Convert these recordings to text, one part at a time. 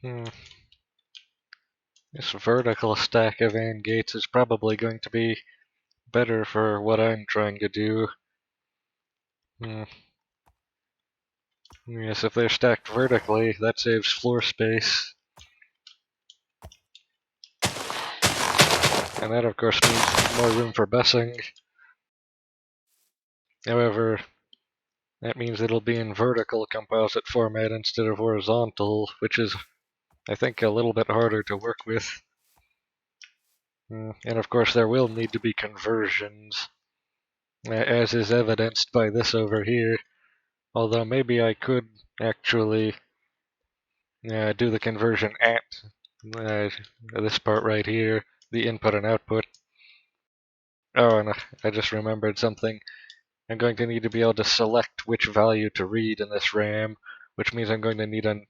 This vertical stack of AND gates is probably going to be better for what I'm trying to do. Yes, if they're stacked vertically, that saves floor space. And that, of course, means more room for busing. However, that means it'll be in vertical composite format instead of horizontal, which is, I think, a little bit harder to work with. And of course, there will need to be conversions, as is evidenced by this over here. Although maybe I could actually do the conversion at this part right here, the input and output. Oh, and I just remembered something. I'm going to need to be able to select which value to read in this RAM, which means I'm going to need I'm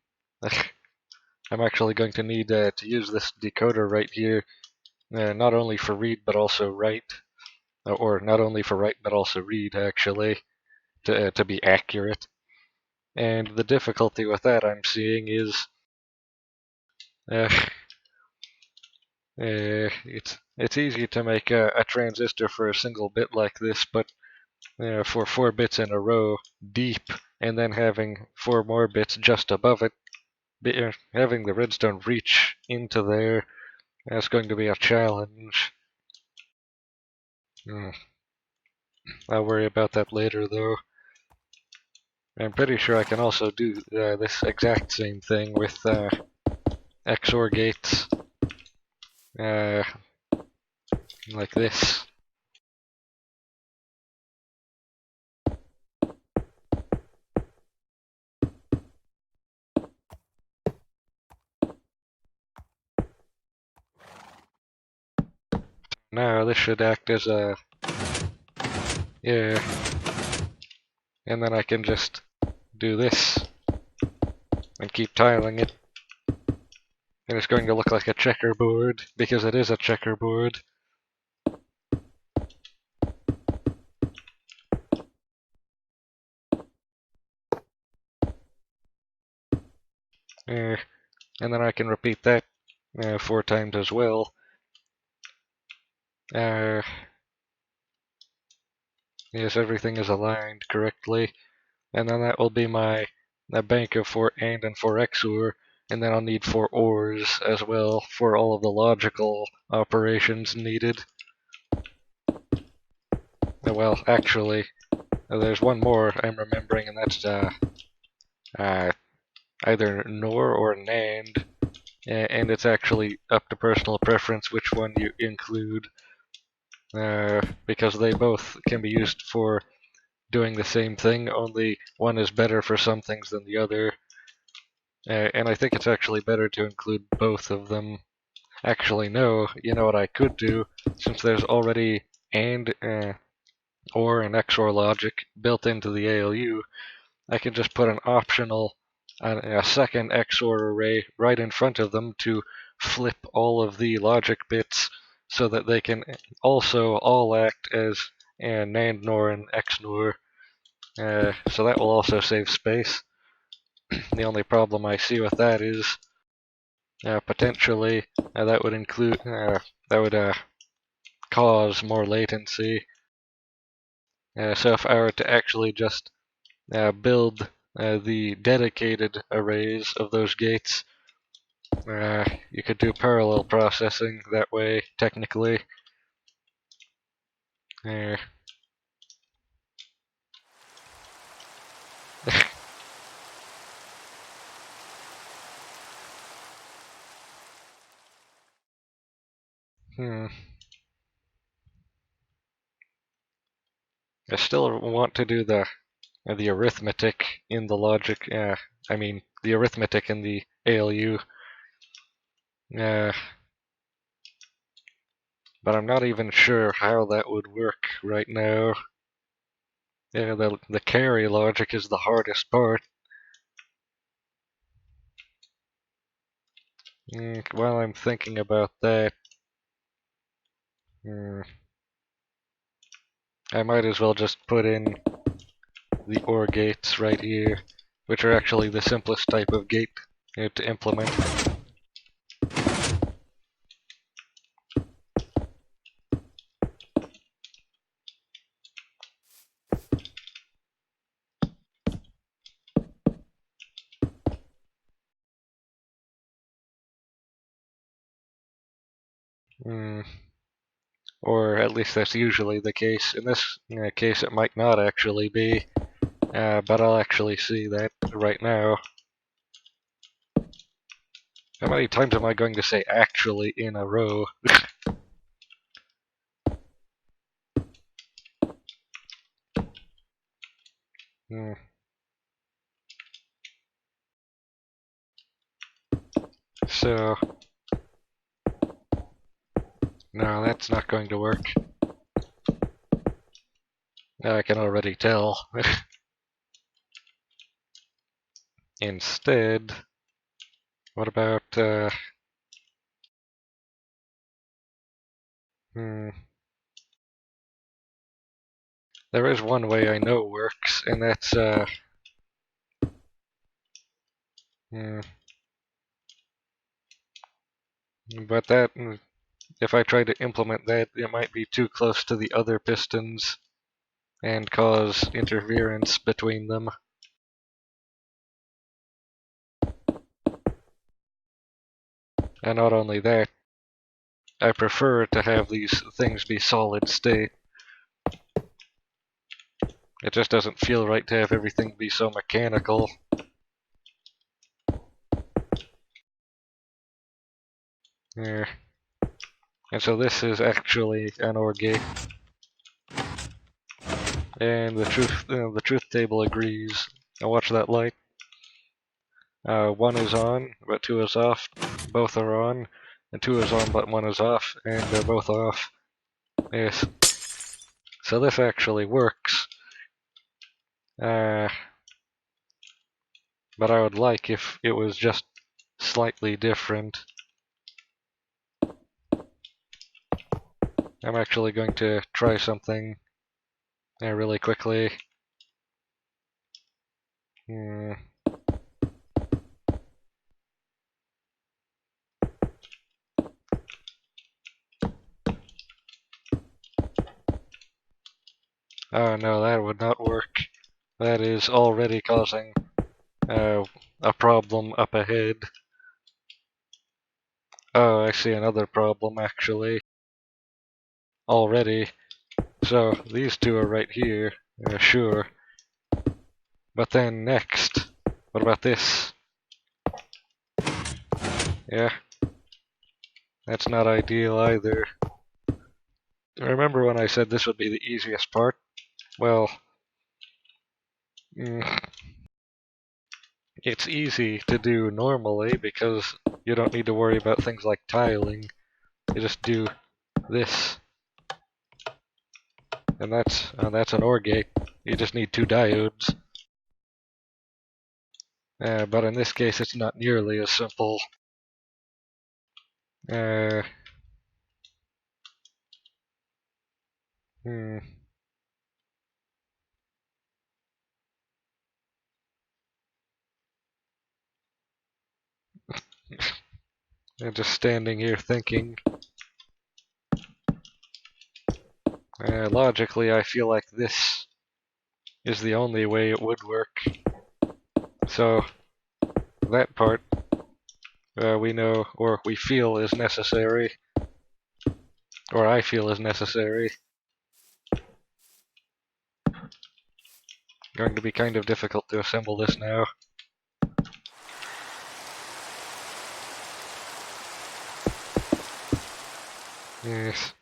actually going to need to use this decoder right here, not only for read but also write, or not only for write but also read, actually, to be accurate. And the difficulty with that I'm seeing is it's easy to make a transistor for a single bit like this, but for 4 bits in a row deep, and then having 4 more bits just above it, having the redstone reach into there, that's going to be a challenge. I'll worry about that later, though. I'm pretty sure I can also do this exact same thing with XOR gates, like this. Now this should act as a... yeah. And then I can just do this and keep tiling it. And it's going to look like a checkerboard, because it is a checkerboard. And then I can repeat that 4 times as well. Yes, everything is aligned correctly. And then that will be my bank of 4 AND and 4 XOR, and then I'll need 4 ORs as well for all of the logical operations needed. Well, actually, there's one more I'm remembering, and that's either NOR or NAND, and it's actually up to personal preference which one you include, because they both can be used for doing the same thing, only one is better for some things than the other. And I think it's actually better to include both of them. Actually, no, you know what I could do? Since there's already AND, OR, and XOR logic built into the ALU, I can just put an optional, a second XOR array right in front of them to flip all of the logic bits so that they can also all act as NAND, NOR, and XNOR. So that will also save space. The only problem I see with that is potentially that would include cause more latency. So if I were to actually just build the dedicated arrays of those gates, you could do parallel processing that way, technically. I still want to do the arithmetic in the logic. I mean the arithmetic in the ALU. But I'm not even sure how that would work right now. Yeah, the carry logic is the hardest part. While I'm thinking about that, I might as well just put in the OR gates right here, which are actually the simplest type of gate to implement. Or at least that's usually the case. In this case, it might not actually be, but I'll actually see that right now. How many times am I going to say actually in a row? Hmm. So, no, that's not going to work. I can already tell. Instead, what about, hmm, there is one way I know works, and that's, hmm, but that, if I try to implement that, it might be too close to the other pistons and cause interference between them. And not only that, I prefer to have these things be solid state. It just doesn't feel right to have everything be so mechanical. Yeah. And so this is actually an OR gate. And the truth table agrees. Now watch that light. One is on, but two is off. Both are on, and two is on, but one is off, and they're both off. Yes. So this actually works. But I would like if it was just slightly different. I'm actually going to try something really quickly. Hmm. Oh no, that would not work. That is already causing a problem up ahead. Oh, I see another problem actually. Already. So these two are right here, sure. But then next, what about this? Yeah, that's not ideal either. Remember when I said this would be the easiest part? Well, it's easy to do normally because you don't need to worry about things like tiling. You just do this, and that's an OR gate. You just need two diodes. But in this case, it's not nearly as simple. Uh, hmm. I'm just standing here thinking. Logically, I feel like this is the only way it would work. So, that part we know, or we feel is necessary, or I feel is necessary. Going to be kind of difficult to assemble this now. Yes.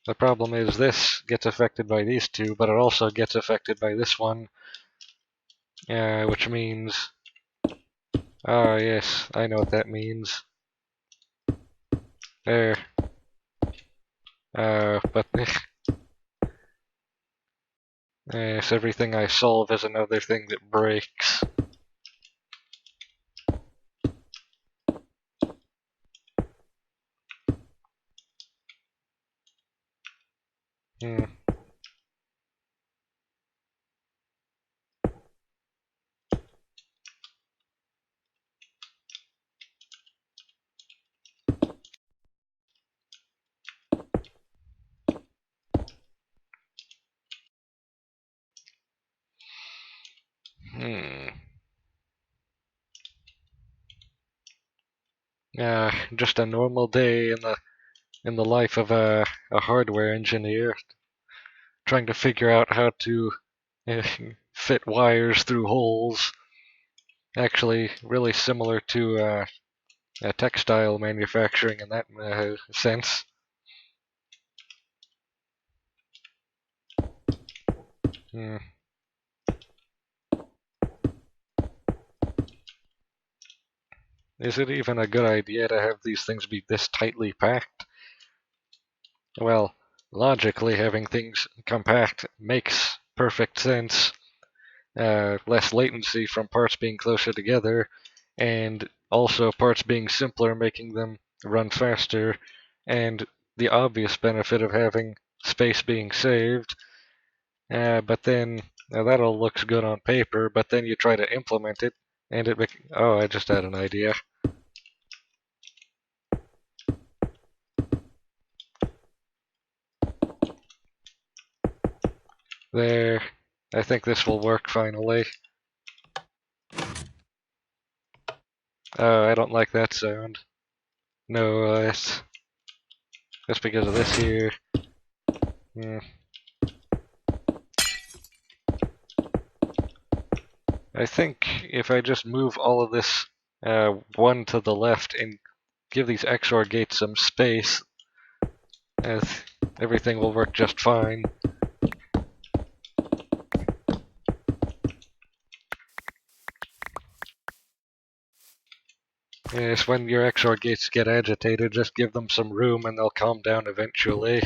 The problem is this gets affected by these two, but it also gets affected by this one, which means... Ah, yes, I know what that means. There. But yes, everything I solve is another thing that breaks. Hmm. just a normal day in the life of a hardware engineer, trying to figure out how to uh, fit wires through holes. Actually, really similar to textile manufacturing in that sense. Hmm. Is it even a good idea to have these things be this tightly packed? Well, logically, having things compact makes perfect sense. Less latency from parts being closer together, and also parts being simpler, making them run faster, and the obvious benefit of having space being saved. But then that all looks good on paper, but then you try to implement it, and oh, I just had an idea. There, I think this will work finally. Oh, I don't like that sound. No, it's because of this here. Hmm. I think if I just move all of this one to the left and give these XOR gates some space, everything will work just fine. Yes, when your XOR gates get agitated, just give them some room and they'll calm down eventually.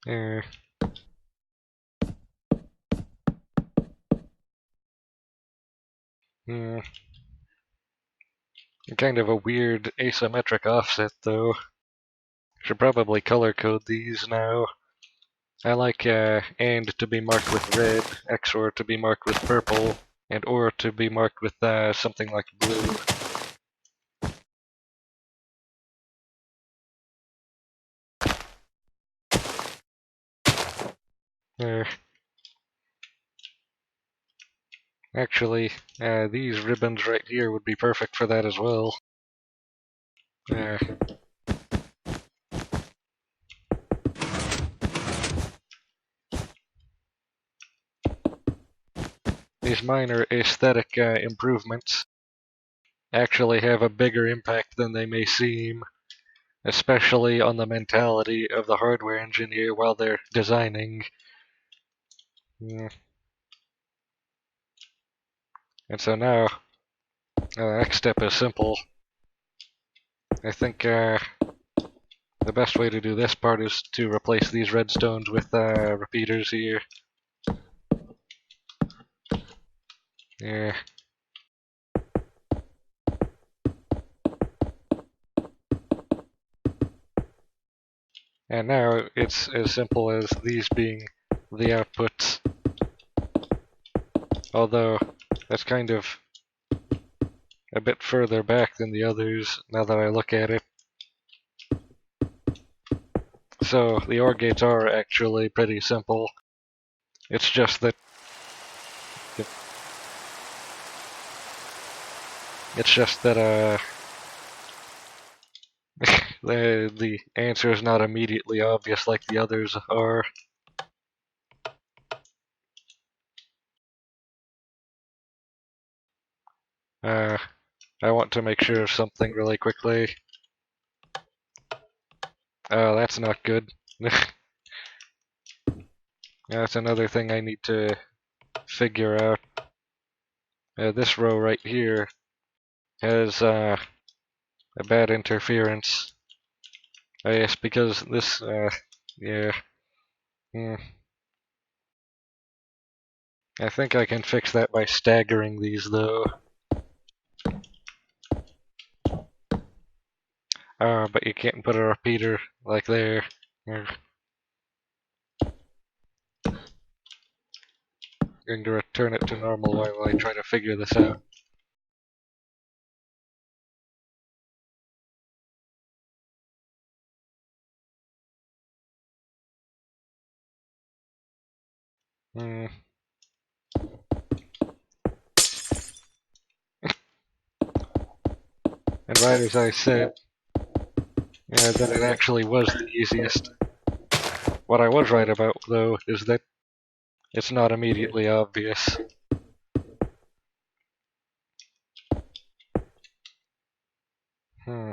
uh, hmm. Kind of a weird asymmetric offset, though. Should probably color code these now. I like AND to be marked with red, XOR to be marked with purple, and OR to be marked with something like blue. Uh, Actually, these ribbons right here would be perfect for that as well. Uh, these minor aesthetic improvements actually have a bigger impact than they may seem, especially on the mentality of the hardware engineer while they're designing. Mm. And so now, the next step is simple. I think the best way to do this part is to replace these redstones with repeaters here. Yeah. And now it's as simple as these being the outputs. Although that's kind of a bit further back than the others now that I look at it. So the OR gates are actually pretty simple. It's just that the answer is not immediately obvious like the others are. Uh, I want to make sure of something really quickly. Oh, that's not good. That's another thing I need to figure out. This row right here has a bad interference. Yes, because this, yeah. Hmm. I think I can fix that by staggering these, though. But you can't put a repeater like there. going to return it to normal while I try to figure this out. Hmm. And right as I said, that it actually was the easiest. What I was right about, though, is that it's not immediately obvious. Hmm.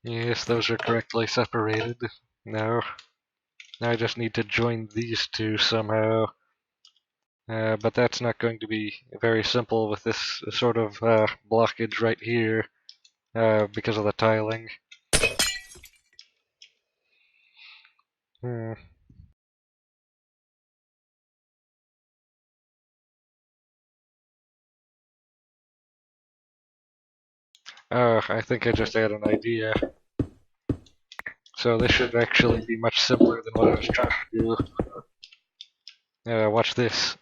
Yes, those are correctly separated. Now I just need to join these two somehow. But that's not going to be very simple with this sort of blockage right here because of the tiling. Hmm. Oh, I think I just had an idea. So this should actually be much simpler than what I was trying to do. Watch this.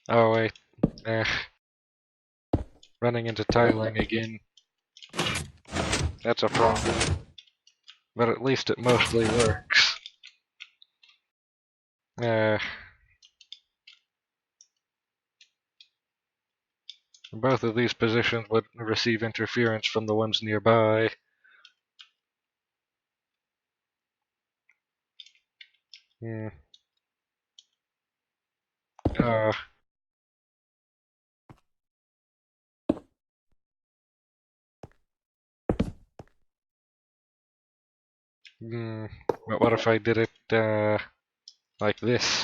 Oh wait, uh, running into tiling again. That's a problem. But at least it mostly works. Uh, both of these positions would receive interference from the ones nearby. Hmm. Uh, hmm. But what if I did it like this?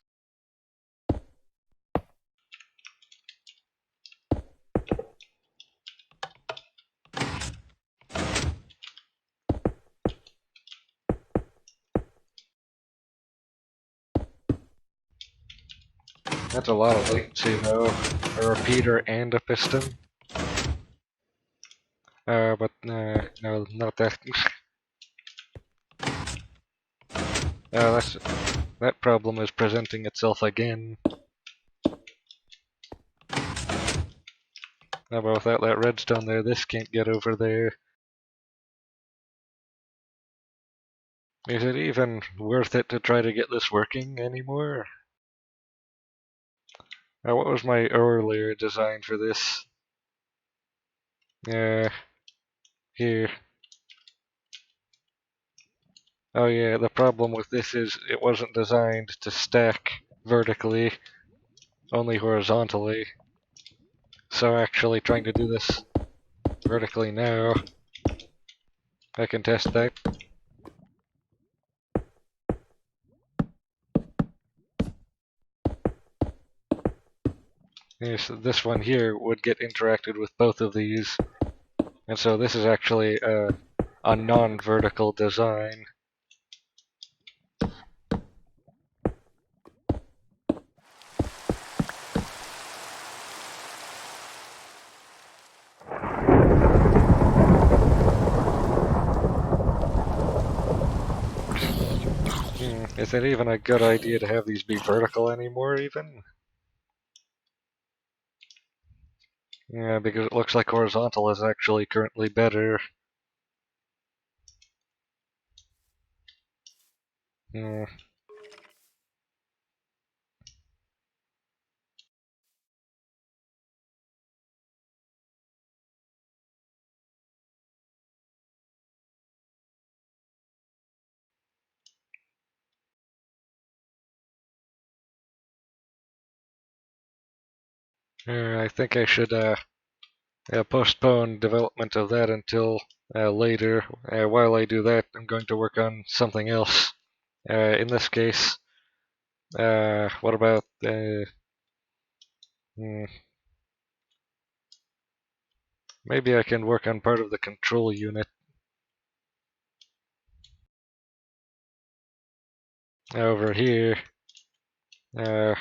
That's a lot of latency though. A repeater and a piston. But no, not that. That problem is presenting itself again. But without that redstone there, this can't get over there. Is it even worth it to try to get this working anymore? What was my earlier design for this? Here. Oh yeah, the problem with this is it wasn't designed to stack vertically, only horizontally. So actually trying to do this vertically now, I can test that. Yes, this one here would get interacted with both of these, and so this is actually a non-vertical design. Is it even a good idea to have these be vertical anymore, even? Yeah, because it looks like horizontal is actually currently better. Hmm. I think I should postpone development of that until later. While I do that, I'm going to work on something else. In this case, what about maybe I can work on part of the control unit. Over here. Yeah,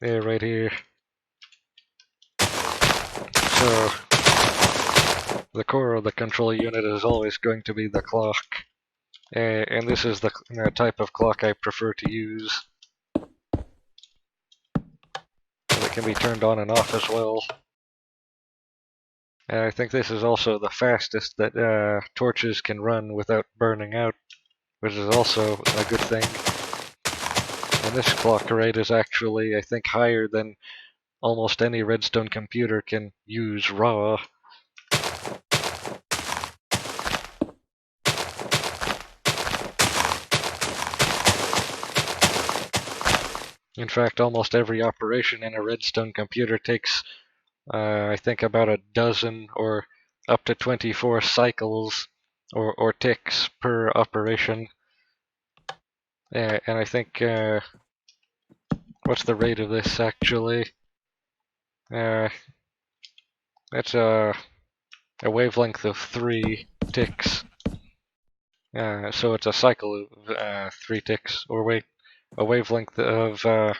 right here. So, the core of the control unit is always going to be the clock. And this is the type of clock I prefer to use. And it can be turned on and off as well. I think this is also the fastest that torches can run without burning out, which is also a good thing. And this clock rate is actually, I think, higher than almost any Redstone computer can use raw. In fact, almost every operation in a Redstone computer takes, I think, about a dozen or up to 24 cycles or ticks per operation. And I think, what's the rate of this actually? It's a wavelength of 3 ticks. So it's a cycle of 3 ticks, or wait, a wavelength of, I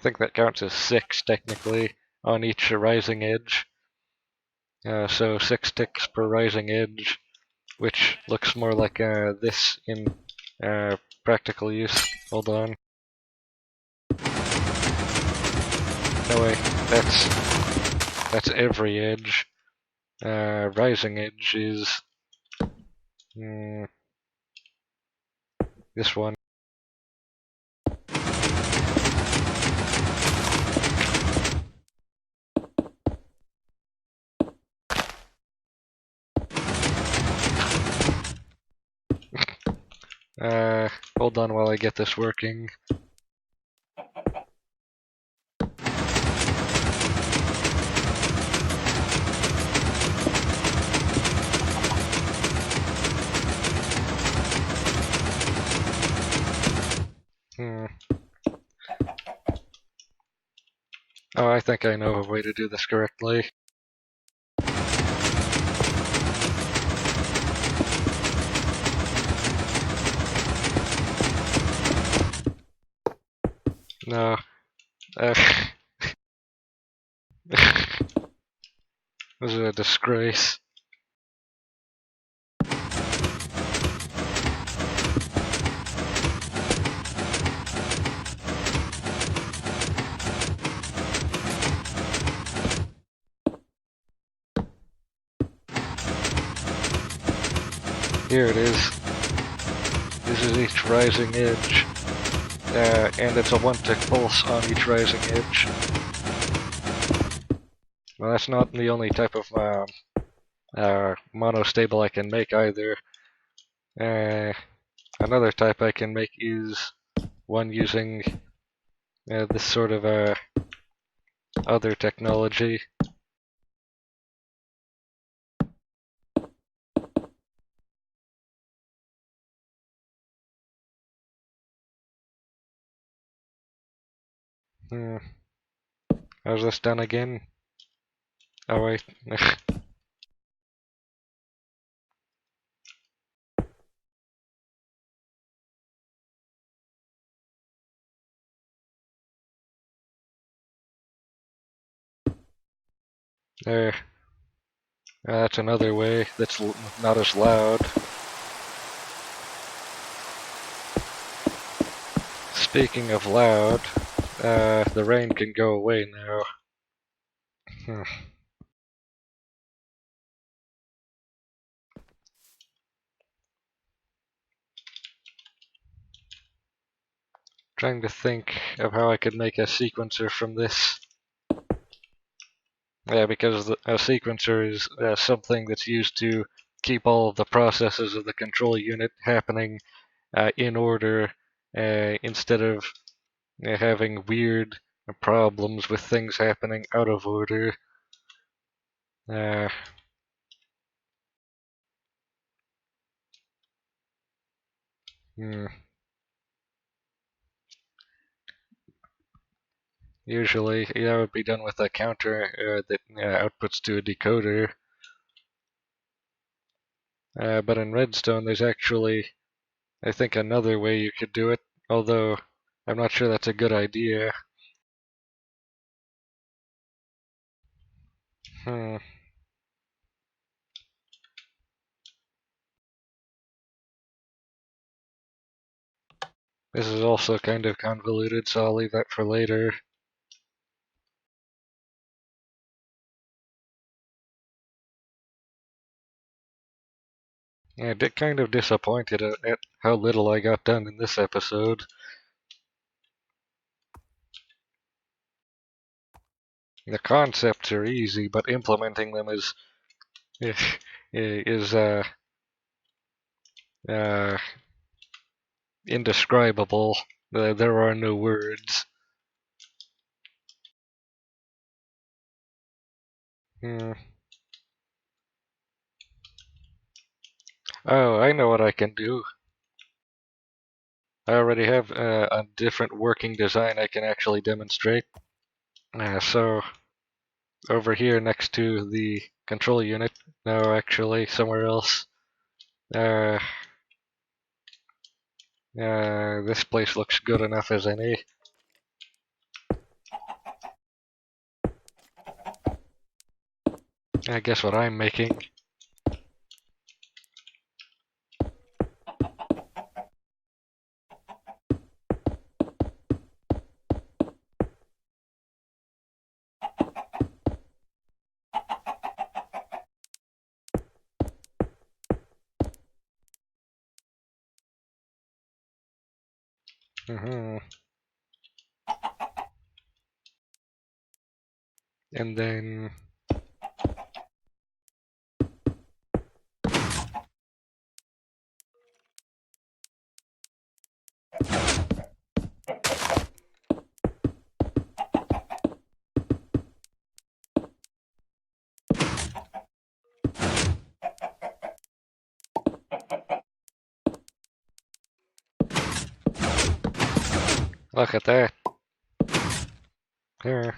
think that counts as 6 technically on each rising edge. So 6 ticks per rising edge, which looks more like this in practical use. Hold on. No way, that's every edge. Rising edge is this one. Hold on while I get this working. Oh, I think I know a way to do this correctly. No. This is a disgrace. Here it is. This is each rising edge. And it's a 1-tick pulse on each rising edge. Well, that's not the only type of monostable I can make either. Another type I can make is one using this sort of other technology. How's this done again? Oh wait. There. That's another way that's not as loud. Speaking of loud, the rain can go away now. Trying to think of how I could make a sequencer from this. Yeah, because a sequencer is something that's used to keep all of the processes of the control unit happening in order instead of having weird problems with things happening out of order. Hmm. Usually, that would be done with a counter that outputs to a decoder. But in Redstone, there's actually, I think, another way you could do it, although I'm not sure that's a good idea. Hmm. This is also kind of convoluted, so I'll leave that for later. Yeah, kind of disappointed at how little I got done in this episode. The concepts are easy, but implementing them is uh, indescribable. There are no words. Hmm. Oh, I know what I can do. I already have a different working design I can actually demonstrate. So over here next to the control unit, no, actually somewhere else. Uh, this place looks good enough as any. I guess what I'm making. Hmm. And then look at that. Here.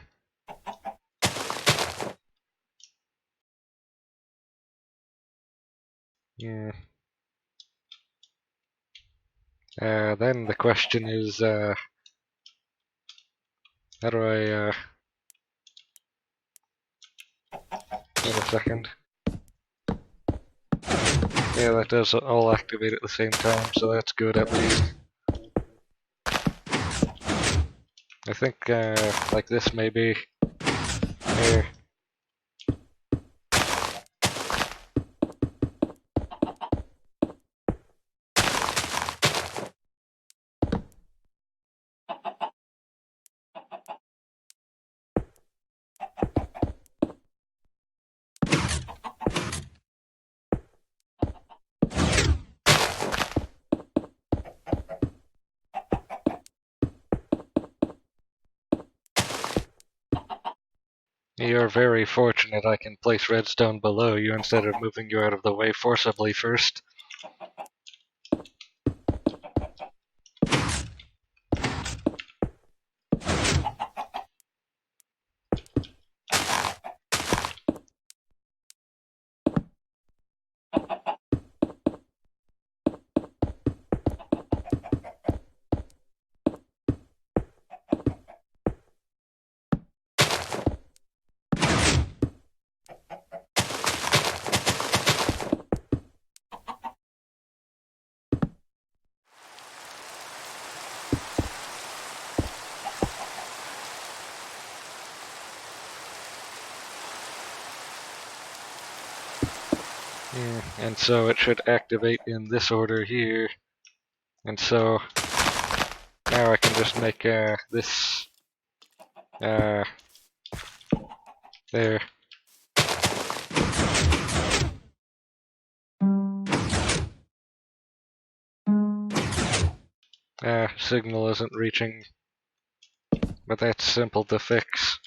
Mm. Then the question is, how do I, wait a second. Yeah, that does all activate at the same time, so that's good at least. I think, like this maybe. Here. You're very fortunate I can place redstone below you instead of moving you out of the way forcibly first. And so it should activate in this order here. And so now I can just make this there. Signal isn't reaching, but that's simple to fix.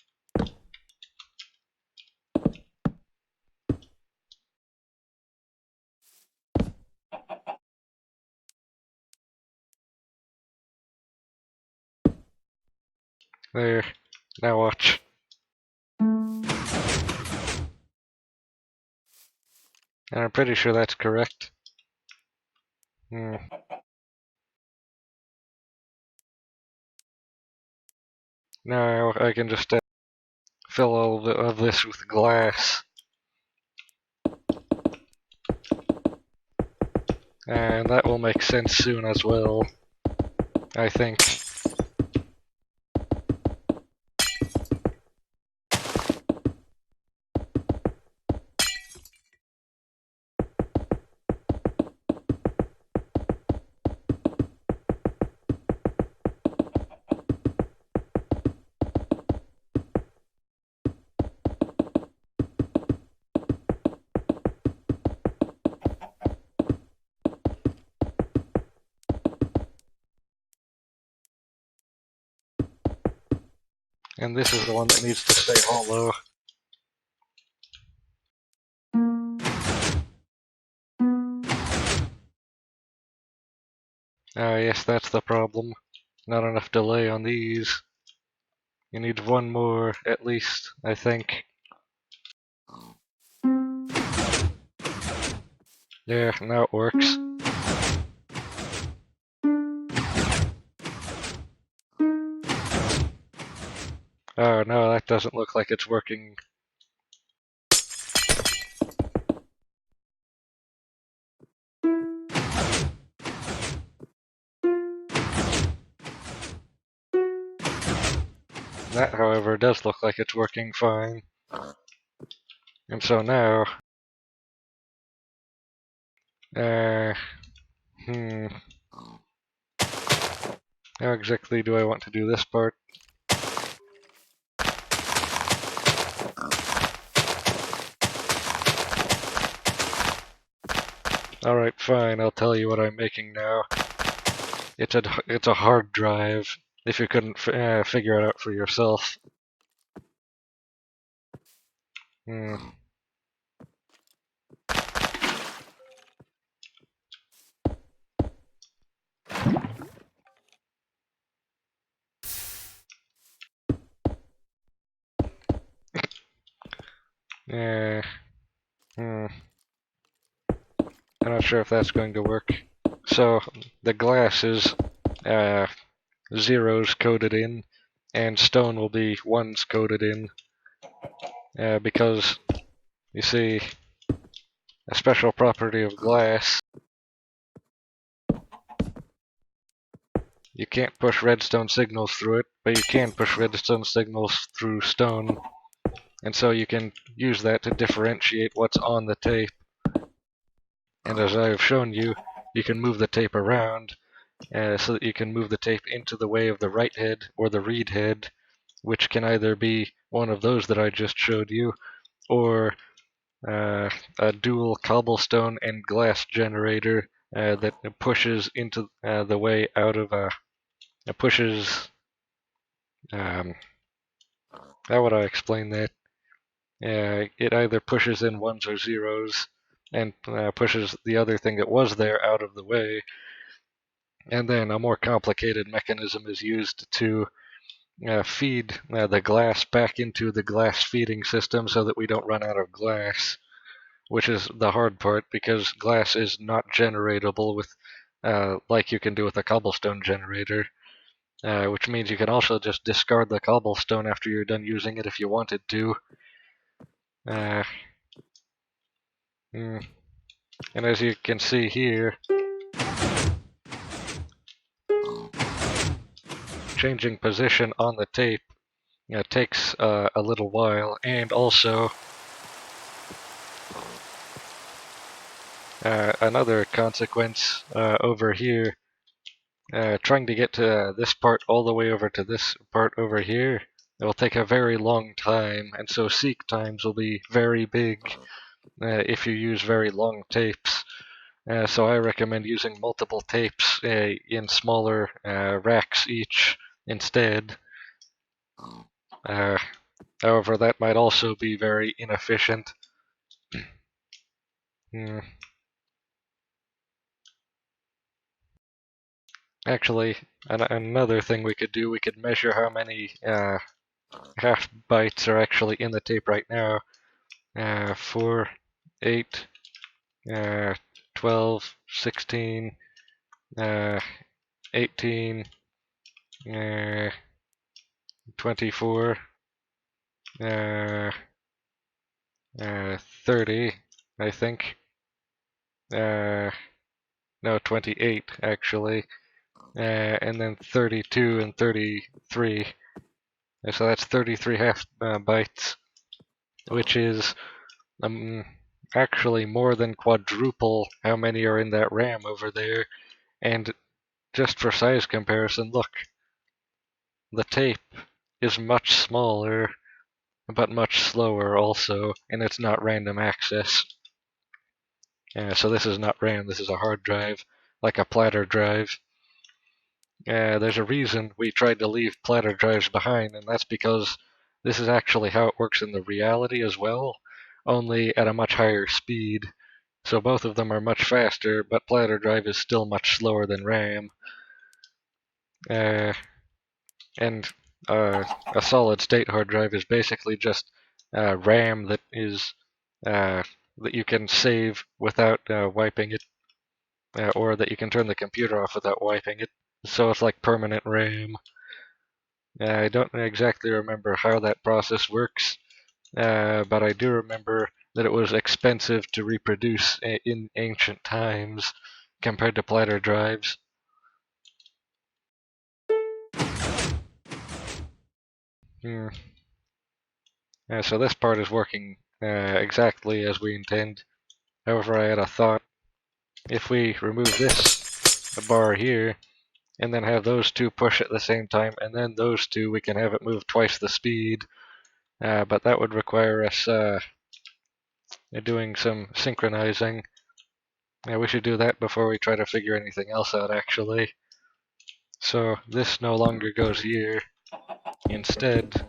There. Now watch. And I'm pretty sure that's correct. Now I can just fill all of this with glass. And that will make sense soon as well, I think. And this is the one that needs to stay hollow. Ah, yes, that's the problem. Not enough delay on these. You need one more, at least, I think. Yeah, now it works. Oh no, that doesn't look like it's working. That, however, does look like it's working fine. And so now... Hmm... How exactly do I want to do this part? Alright, fine, I'll tell you what I'm making now. It's a hard drive, if you couldn't figure it out for yourself. Hmm. Yeah. Hmm. I'm not sure if that's going to work. So, the glass is uh, zeros coded in, and stone will be ones coded in. Because, you see, a special property of glass, you can't push redstone signals through it, but you can push redstone signals through stone. And so you can use that to differentiate what's on the tape. And as I've shown you, you can move the tape around so that you can move the tape into the way of the write head or the read head, which can either be one of those that I just showed you, or a dual cobblestone and glass generator that pushes into the way out of pushes. How would I explain that? It either pushes in ones or zeros and pushes the other thing that was there out of the way. And then a more complicated mechanism is used to feed the glass back into the glass feeding system so that we don't run out of glass, which is the hard part because glass is not generatable with like you can do with a cobblestone generator, which means you can also just discard the cobblestone after you're done using it if you wanted to. And as you can see here, changing position on the tape takes a little while, and also another consequence over here, trying to get to this part all the way over to this part over here, it will take a very long time, and so seek times will be very big if you use very long tapes. So I recommend using multiple tapes in smaller racks each instead. However, that might also be very inefficient. Actually, another thing we could do, we could measure how many half bytes are actually in the tape right now. 4, 8, 12, 16, 18, 24, 30, I think. No, 28 actually. And then 32 and 33. So that's 33 half bytes, which is actually more than quadruple how many are in that RAM over there. And just for size comparison, look, the tape is much smaller, but much slower also, and it's not random access. So this is not RAM, this is a hard drive, like a platter drive. There's a reason we tried to leave platter drives behind, and that's because this is actually how it works in the reality as well, only at a much higher speed. So both of them are much faster, but platter drive is still much slower than RAM. And a solid state hard drive is basically just RAM that is that you can save without wiping it, or that you can turn the computer off without wiping it. So it's like permanent RAM. I don't exactly remember how that process works, but I do remember that it was expensive to reproduce in ancient times compared to platter drives. Hmm. So this part is working exactly as we intend. However, I had a thought. If we remove this bar here, and then have those two push at the same time, and then those two, we can have it move twice the speed. But that would require us doing some synchronizing. We should do that before we try to figure anything else out, actually. So this no longer goes here. Instead,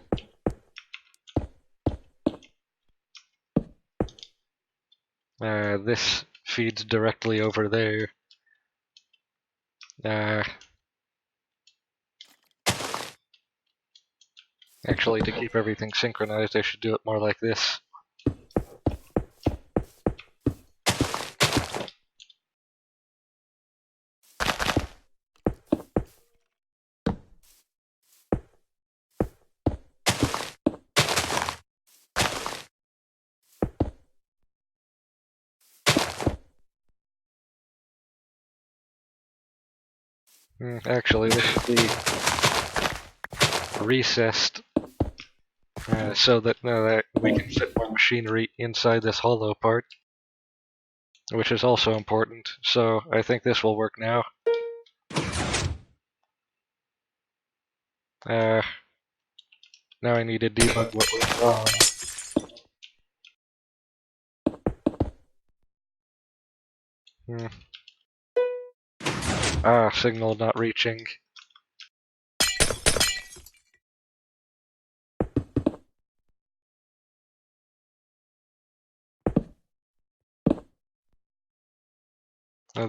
this feeds directly over there. Actually, to keep everything synchronized, I should do it more like this. Actually, this should be recessed so that we can fit more machinery inside this hollow part, which is also important. So I think this will work now. Now I need to debug what went wrong. Signal not reaching.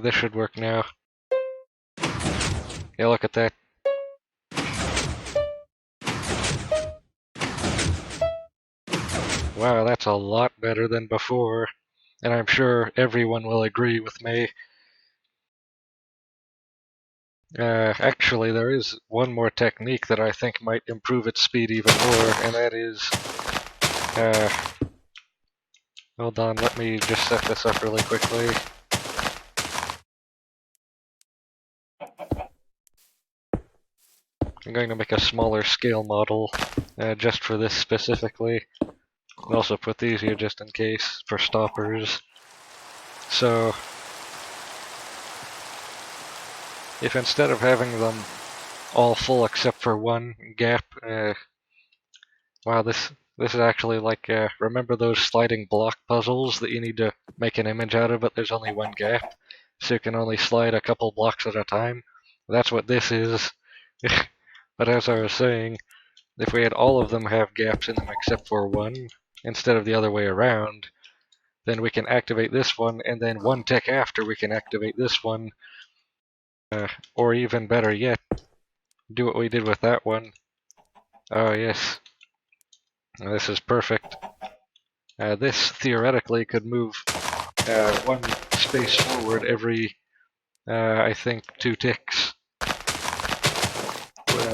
This should work now. Yeah, look at that. Wow, that's a lot better than before, and I'm sure everyone will agree with me. Actually, there is one more technique that I think might improve its speed even more, and that is... hold on, let me just set this up really quickly. I'm going to make a smaller scale model just for this specifically. And also put these here just in case for stoppers. So, if instead of having them all full except for one gap, wow, this is actually like, remember those sliding block puzzles that you need to make an image out of, but there's only one gap? So you can only slide a couple blocks at a time? That's what this is. But as I was saying, if we had all of them have gaps in them except for one, instead of the other way around, then we can activate this one, and then one tick after we can activate this one. Or even better yet, do what we did with that one. Oh yes, this is perfect. This theoretically could move one space forward every, I think, 2 ticks,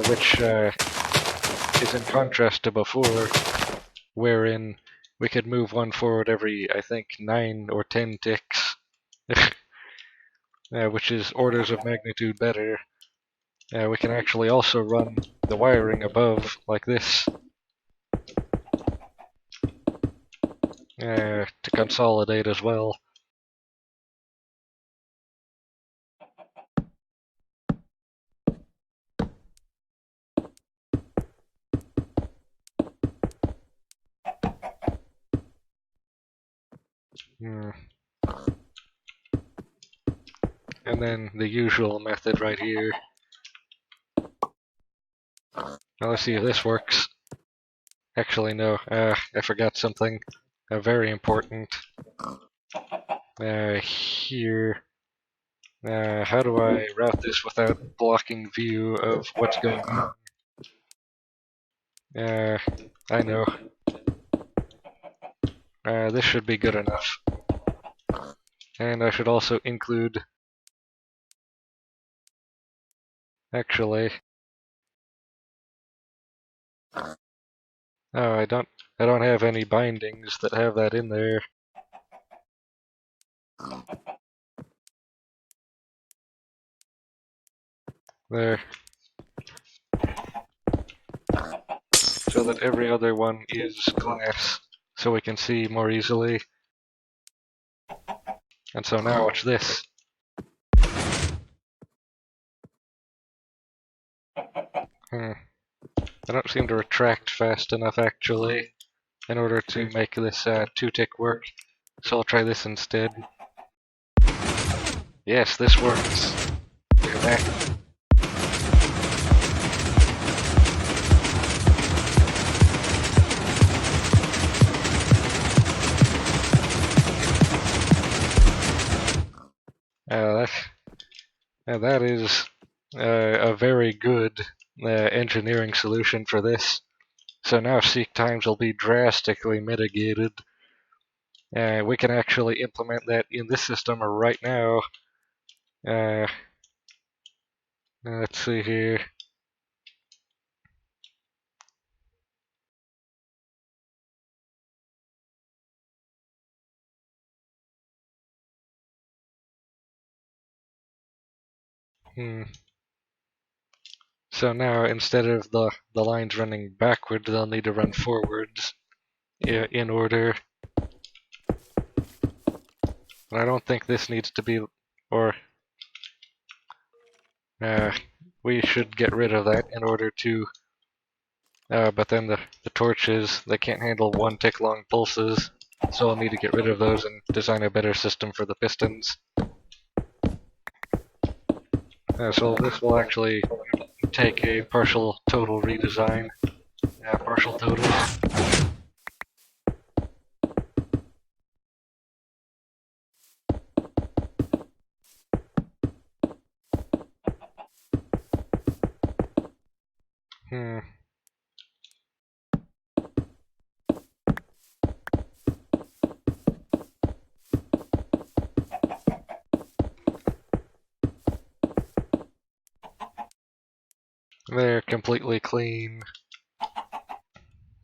which is in contrast to before, wherein we could move one forward every, I think, 9 or 10 ticks, which is orders of magnitude better. We can actually also run the wiring above like this to consolidate as well. And then the usual method right here. Now let's see if this works. Actually, no, I forgot something very important. Here, how do I route this without blocking view of what's going on? I know. This should be good enough. And I should also include... Actually... Oh, I don't have any bindings that have that in there. There. So that every other one is glass, so we can see more easily. And so now watch this. I don't seem to retract fast enough actually in order to make this 2-tick work, so I'll try this instead. Yes, this works. Look at that. That is a very good engineering solution for this. So now seek times will be drastically mitigated. We can actually implement that in this system right now. Let's see here. So now instead of the lines running backward, they'll need to run forwards in order. And I don't think this needs to be, or we should get rid of that in order to, but then the torches, they can't handle 1-tick long pulses, so I'll need to get rid of those and design a better system for the pistons. So this will actually take a partial total redesign. Partial total. They're completely clean.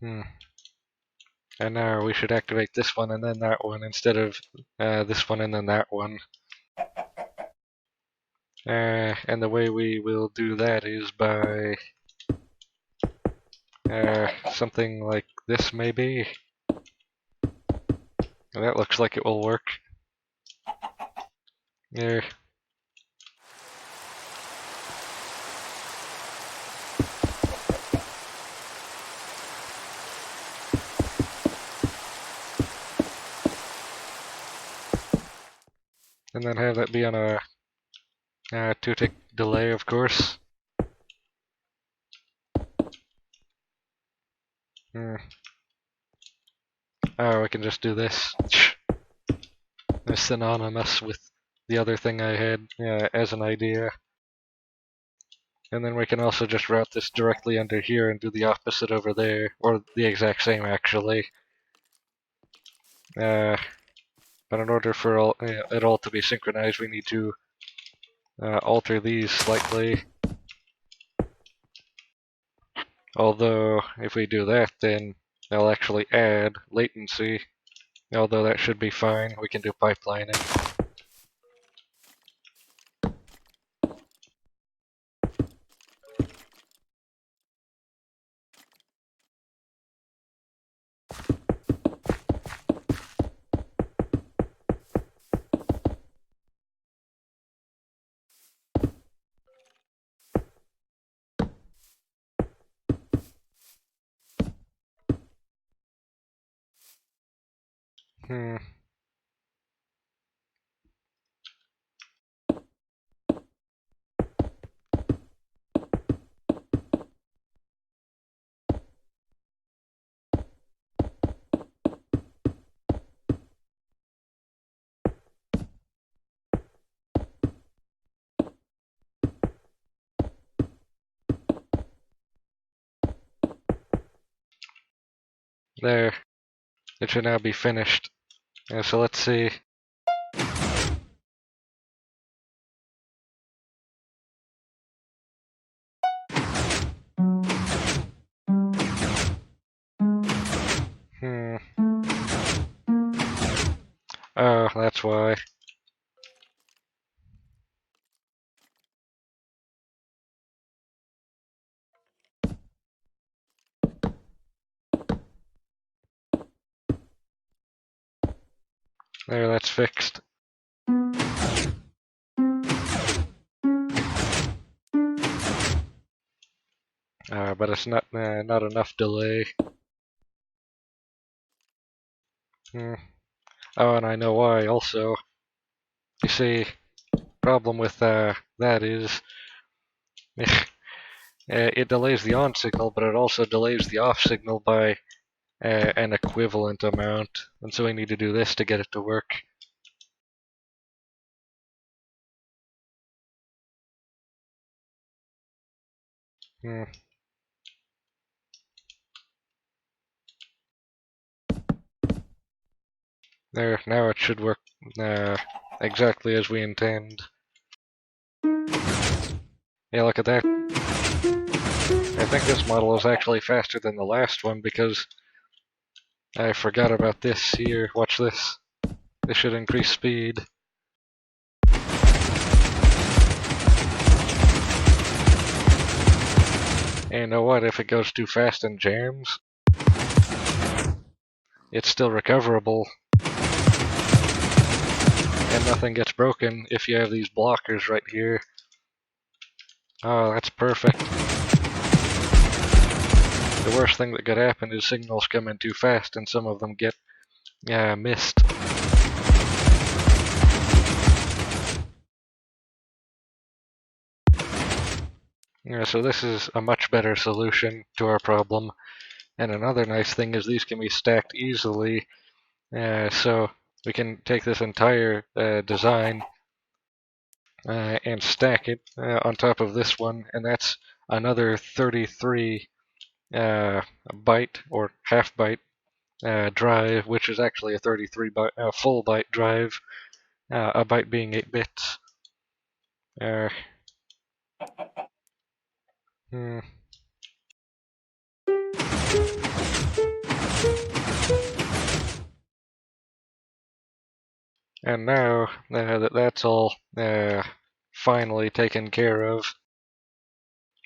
And now we should activate this one and then that one instead of this one and then that one. And the way we will do that is by something like this maybe. And that looks like it will work. There. And then have that be on a 2-tick delay, of course. Oh, I can just do this. It's synonymous with the other thing I had as an idea. And then we can also just route this directly under here and do the opposite over there, or the exact same actually. But in order for it all to be synchronized, we need to alter these slightly. Although, if we do that, then they'll actually add latency. Although that should be fine, we can do pipelining. Hmm. There. It should now be finished. So let's see. Hmm. Oh, that's why. There, that's fixed. But it's not enough delay. Hmm. Oh, and I know why also. You see, problem with that is it delays the on signal, but it also delays the off signal by an equivalent amount. And so we need to do this to get it to work. Hmm. There, now it should work exactly as we intend. Yeah, look at that. I think this model is actually faster than the last one because I forgot about this here. Watch this. This should increase speed. And you know what? If it goes too fast and jams, it's still recoverable. And nothing gets broken if you have these blockers right here. Oh, that's perfect. The worst thing that could happen is signals come in too fast and some of them get missed. So this is a much better solution to our problem. And another nice thing is these can be stacked easily. So we can take this entire design and stack it on top of this one, and that's another 33 byte or half byte drive, which is actually a 33 byte, full byte drive, a byte being 8 bits. Hmm. And now that that's all finally taken care of,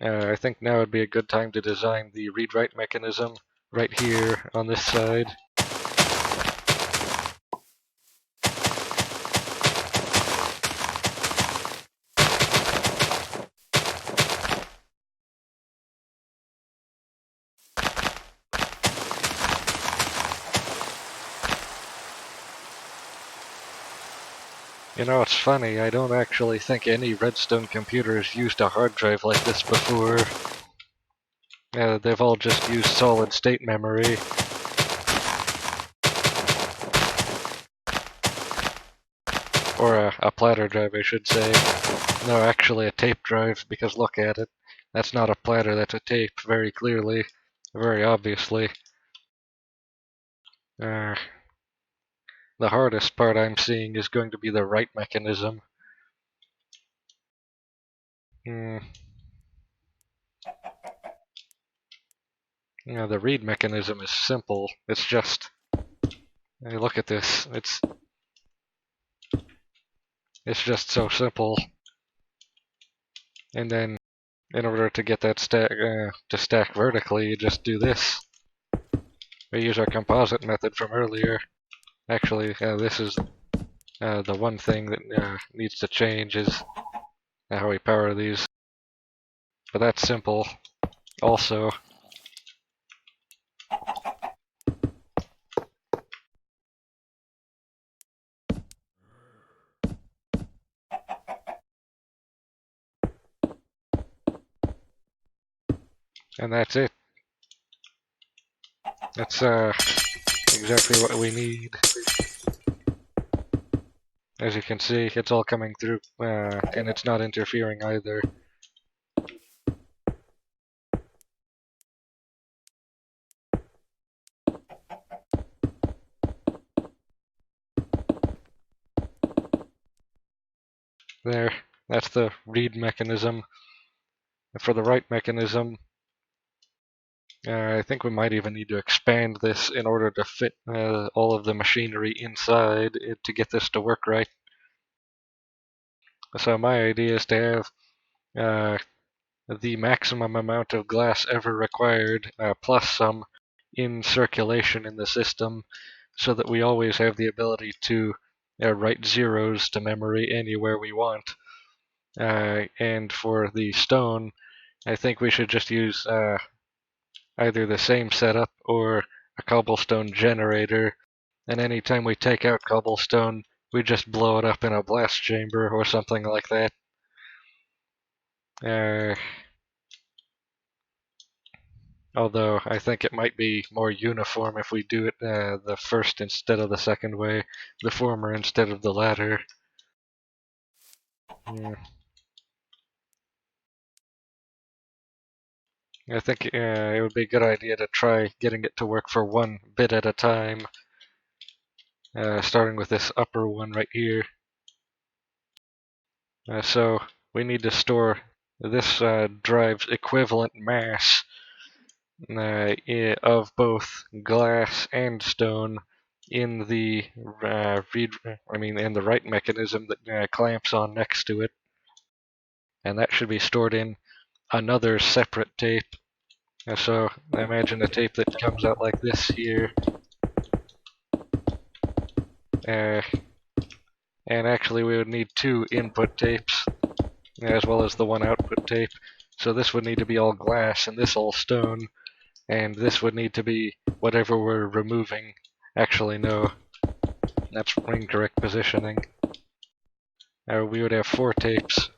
I think now would be a good time to design the read-write mechanism right here on this side. You know, it's funny, I don't actually think any Redstone computers used a hard drive like this before. They've all just used solid-state memory. Or a platter drive, I should say. No, actually a tape drive, because look at it. That's not a platter, that's a tape, very clearly, very obviously. The hardest part I'm seeing is going to be the write mechanism. Yeah, the read mechanism is simple. It's just, hey, look at this. It's just so simple. And then, in order to get that to stack vertically, you just do this. We use our composite method from earlier. Actually, this is the one thing that needs to change is how we power these. But that's simple also. And that's it. That's exactly what we need. As you can see, it's all coming through, and it's not interfering either. There, that's the read mechanism. For the write mechanism, I think we might even need to expand this in order to fit all of the machinery inside it to get this to work right. So my idea is to have the maximum amount of glass ever required, plus some in circulation in the system, so that we always have the ability to write zeros to memory anywhere we want. And for the stone, I think we should just use either the same setup or a cobblestone generator, and anytime we take out cobblestone, we just blow it up in a blast chamber or something like that. Although I think it might be more uniform if we do it the first instead of the second way, the former instead of the latter. Yeah. I think it would be a good idea to try getting it to work for one bit at a time, starting with this upper one right here. So we need to store this drive's equivalent mass of both glass and stone in the in the write mechanism that clamps on next to it, and that should be stored in another separate tape. So imagine a tape that comes out like this here, and actually we would need two input tapes as well as the one output tape. So this would need to be all glass and this all stone, and this would need to be whatever we're removing. Actually, no, that's incorrect positioning. We would have four tapes.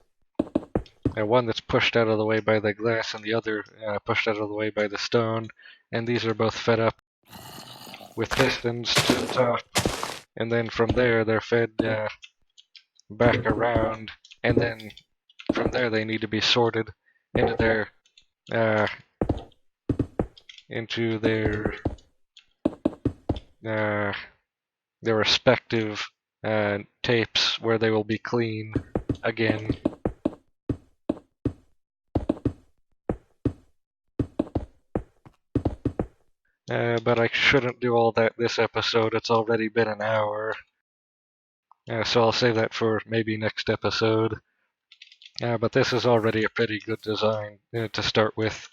One that's pushed out of the way by the glass and the other pushed out of the way by the stone, and these are both fed up with pistons to the top, and then from there they're fed back around, and then from there they need to be sorted into their uh, their respective tapes where they will be clean again. But I shouldn't do all that this episode. It's already been an hour. So I'll save that for maybe next episode. But this is already a pretty good design to start with.